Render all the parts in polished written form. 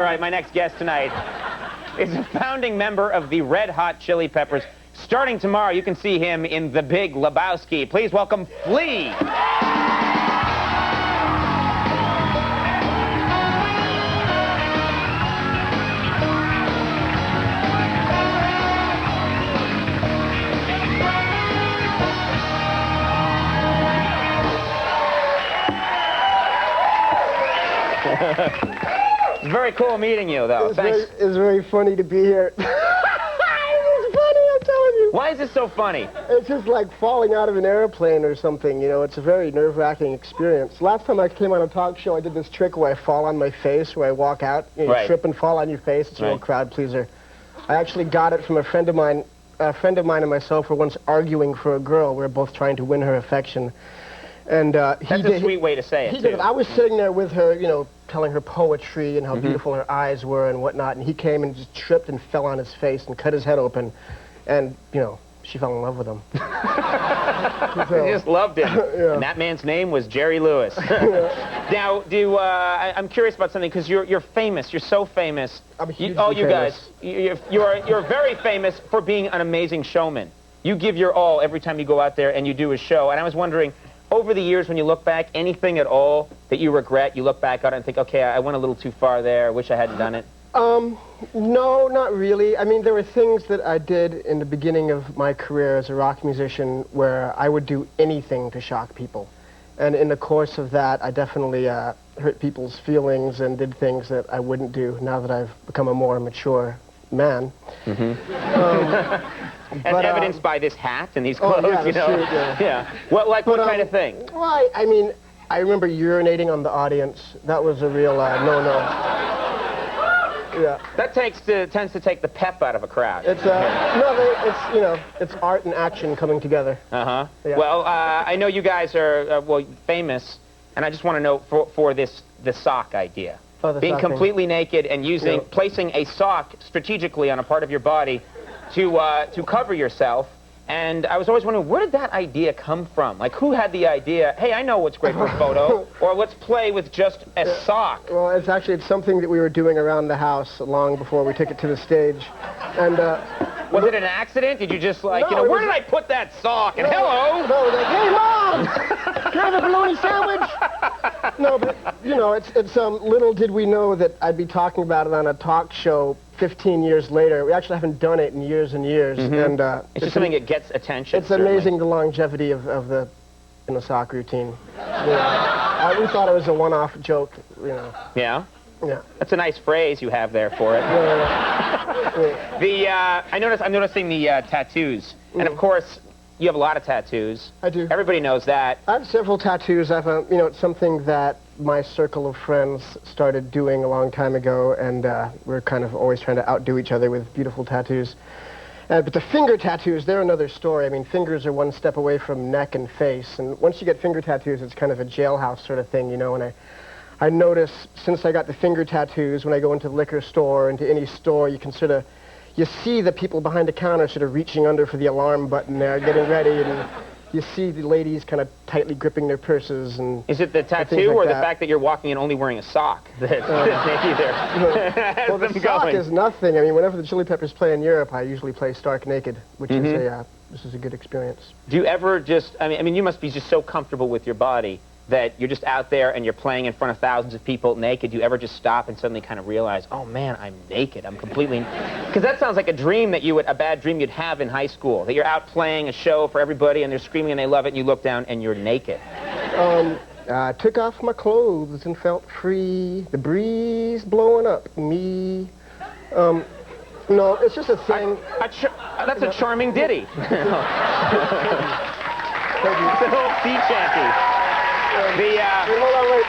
All right, my next guest tonight is a founding member of the Red Hot Chili Peppers. Starting tomorrow, you can see him in The Big Lebowski. Please welcome Flea. It's very cool meeting you, though. Thanks. It's very funny to be here. It's funny, I'm telling you. Why is this so funny? It's just like falling out of an airplane or something, you know. It's a very nerve-wracking experience. Last time I came on a talk show, I did this trick where I fall on my face, where I walk out, you know, right. You trip and fall on your face. It's a real crowd pleaser. I actually got it from a friend of mine. A friend of mine and myself were once arguing for a girl. We were both trying to win her affection. And that's a sweet way to say it, too. I was sitting there with her, you know, telling her poetry and how beautiful her eyes were and whatnot, and he came and just tripped and fell on his face and cut his head open, and, you know, she fell in love with him. She just loved him. Yeah. And that man's name was Jerry Lewis. Now, I'm curious about something, because you're famous. You're so famous. I'm hugely famous. Guys, you're very famous for being an amazing showman. You give your all every time you go out there and you do a show, and I was wondering, over the years, when you look back, anything at all that you regret, you look back on it and think, okay, I went a little too far there, I wish I hadn't done it? No, not really. I mean, there were things that I did in the beginning of my career as a rock musician where I would do anything to shock people. And in the course of that, I definitely hurt people's feelings and did things that I wouldn't do now that I've become a more mature man. As evidenced by this hat and these clothes, you know? True, yeah. What kind of thing? Well, I mean, I remember urinating on the audience. That was a real no-no. Yeah. That tends to take the pep out of a crowd. It's it's you know, it's art and action coming together. Yeah. Well, I know you guys are famous, and I just want to know for the sock idea. Oh, the being sock completely naked and placing a sock strategically on a part of your body to cover yourself. And I was always wondering, where did that idea come from? Like, who had the idea, hey, I know what's great for a photo, or let's play with just a sock? Well, it's something that we were doing around the house long before we took it to the stage. And was it an accident? Did you just like, no, where did I put that sock? And hello! No, like, hey, Mom! Can I have a bologna sandwich? No, but, you know, it's little did we know that I'd be talking about it on a talk show 15 years later. We actually haven't done it in years and years. And it's just something that gets attention. It's amazing the longevity of the sock routine. Yeah. We thought it was a one-off joke, you know. Yeah? Yeah. That's a nice phrase you have there for it. I'm noticing the tattoos. And of course, you have a lot of tattoos. I do. Everybody knows that. I have several tattoos. It's something that my circle of friends started doing a long time ago, and we're kind of always trying to outdo each other with beautiful tattoos. But the finger tattoos, they're another story. I mean, fingers are one step away from neck and face, and once you get finger tattoos, it's kind of a jailhouse sort of thing, you know, and I notice since I got the finger tattoos, when I go into the liquor store, into any store, you see the people behind the counter sort of reaching under for the alarm button there, getting ready, and you see the ladies kind of tightly gripping their purses. And is it the tattoo or the fact that you're walking in only wearing a sock that well, the sock is nothing. I mean, whenever the Chili Peppers play in Europe, I usually play stark naked, which is this is a good experience. Do you ever just, I mean, you must be just so comfortable with your body that you're just out there and you're playing in front of thousands of people naked. Do you ever just stop and suddenly kind of realize, oh man, I'm naked, I'm completely... Because that sounds like a dream that a bad dream you'd have in high school, that you're out playing a show for everybody and they're screaming and they love it and you look down and you're naked. I took off my clothes and felt free, the breeze blowing up me. No, it's just a thing. That's a charming ditty. It's an old sea shanty. Hold on, wait.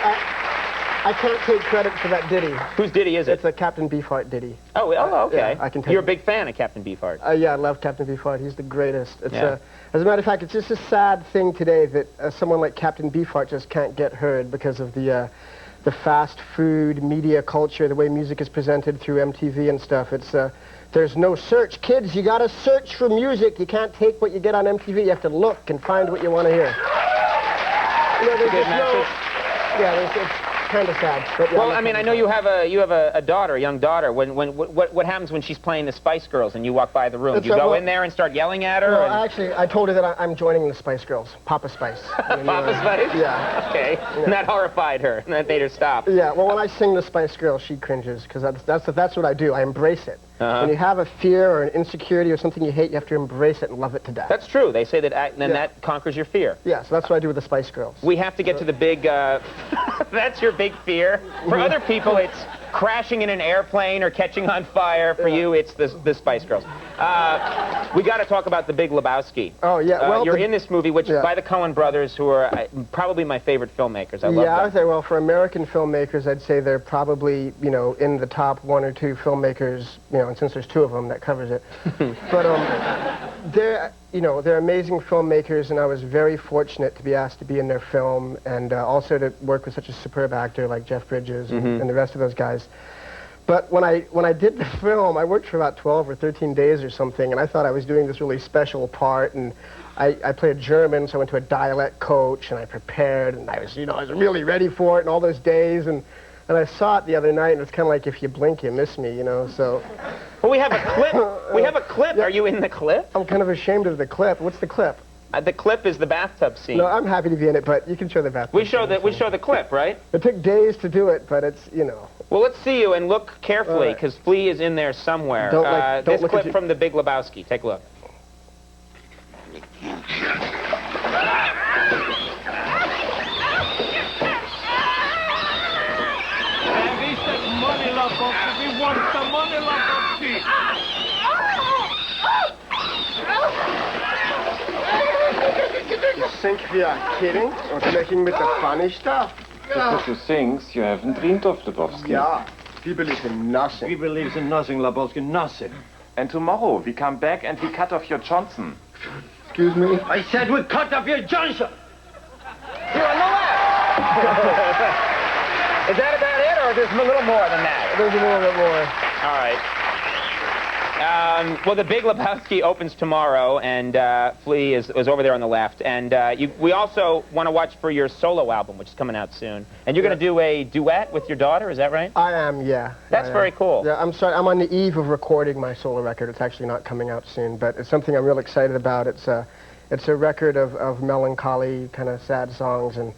I can't take credit for that ditty. Whose ditty is it? It's a Captain Beefheart ditty. Oh, okay. Yeah, I can take You're a big fan of Captain Beefheart. Yeah, I love Captain Beefheart. He's the greatest. As a matter of fact, it's just a sad thing today that someone like Captain Beefheart just can't get heard because of the fast food media culture, the way music is presented through MTV and stuff. There's no search. Kids, you gotta search for music. You can't take what you get on MTV. You have to look and find what you want to hear. You know, there's kind of sad. But yeah, Well, I mean, I know you have a daughter, a young daughter. What happens when she's playing the Spice Girls and you walk by the room? Do you go in there and start yelling at her? Well, actually, I told her that I'm joining the Spice Girls, Papa Spice. Papa Spice? Yeah. Okay. Yeah. And that horrified her. And that made her stop. Yeah. Well, when I sing the Spice Girls, she cringes because that's what I do. I embrace it. When you have a fear or an insecurity or something you hate, you have to embrace it and love it to death. That's true. They say that that conquers your fear. Yeah, so that's what I do with the Spice Girls. We have to get to the big, that's your big fear. For other people, it's crashing in an airplane or catching on fire. For you, it's the Spice Girls. We got to talk about The Big Lebowski. Oh, yeah. Well, you're in this movie, which by the Coen brothers, who are probably my favorite filmmakers. I love them. I would say, well, for American filmmakers, I'd say they're probably, in the top 1 or 2 filmmakers, and since there's 2 of them, that covers it. But they're amazing filmmakers, and I was very fortunate to be asked to be in their film, and also to work with such a superb actor like Jeff Bridges and the rest of those guys. But when I did the film, I worked for about 12 or 13 days or something, and I thought I was doing this really special part, and I played German, so I went to a dialect coach, and I prepared, and I was really ready for it, and all those days, and I saw it the other night, and it's kind of like if you blink, you miss me, so... Well, we have a clip. We have a clip. Yeah. Are you in the clip? I'm kind of ashamed of the clip. What's the clip? The clip is the bathtub scene. No, I'm happy to be in it, but you can show the bathtub We show the clip, right? It took days to do it, but it's, Well, let's see you and look carefully, because Flea is in there somewhere. Don't this look clip from The Big Lebowski. Take a look. We want the money, Lebowski. You think we are kidding or making with the funny stuff? Because you think you haven't dreamed of Lebowski. Yeah, we believe in nothing. We believe in nothing, Lebowski, nothing. And tomorrow we come back and we cut off your Johnson. Excuse me? I said we cut off your Johnson. You're on the left. Is that about it, or there's a little more than that? There's a little bit more. All right. Well, The Big Lebowski opens tomorrow, and Flea is over there on the left. And we also want to watch for your solo album, which is coming out soon. And you're going to do a duet with your daughter, is that right? I am, yeah. That's very cool. Yeah, I'm sorry. I'm on the eve of recording my solo record. It's actually not coming out soon, but it's something I'm real excited about. It's a record of melancholy, kind of sad songs. And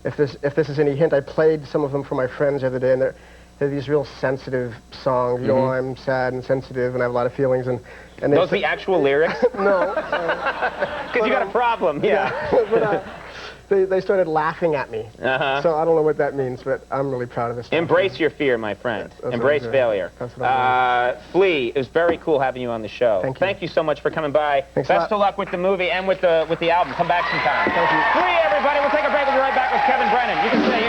if this is any hint, I played some of them for my friends the other day, and they're these real sensitive songs. I'm sad and sensitive, and I have a lot of feelings. And those the actual lyrics? No. Because you got a problem, yeah. But they started laughing at me. So I don't know what that means, but I'm really proud of this. Embrace your fear, my friend. That's Embrace failure. That's what I'm doing. Flea, it was very cool having you on the show. Thank you. So much for coming by. Thanks Best of luck with the movie and with the album. Come back sometime. Thank you. Flea, everybody. We'll take a break. We'll be right back with Kevin Brennan. You can say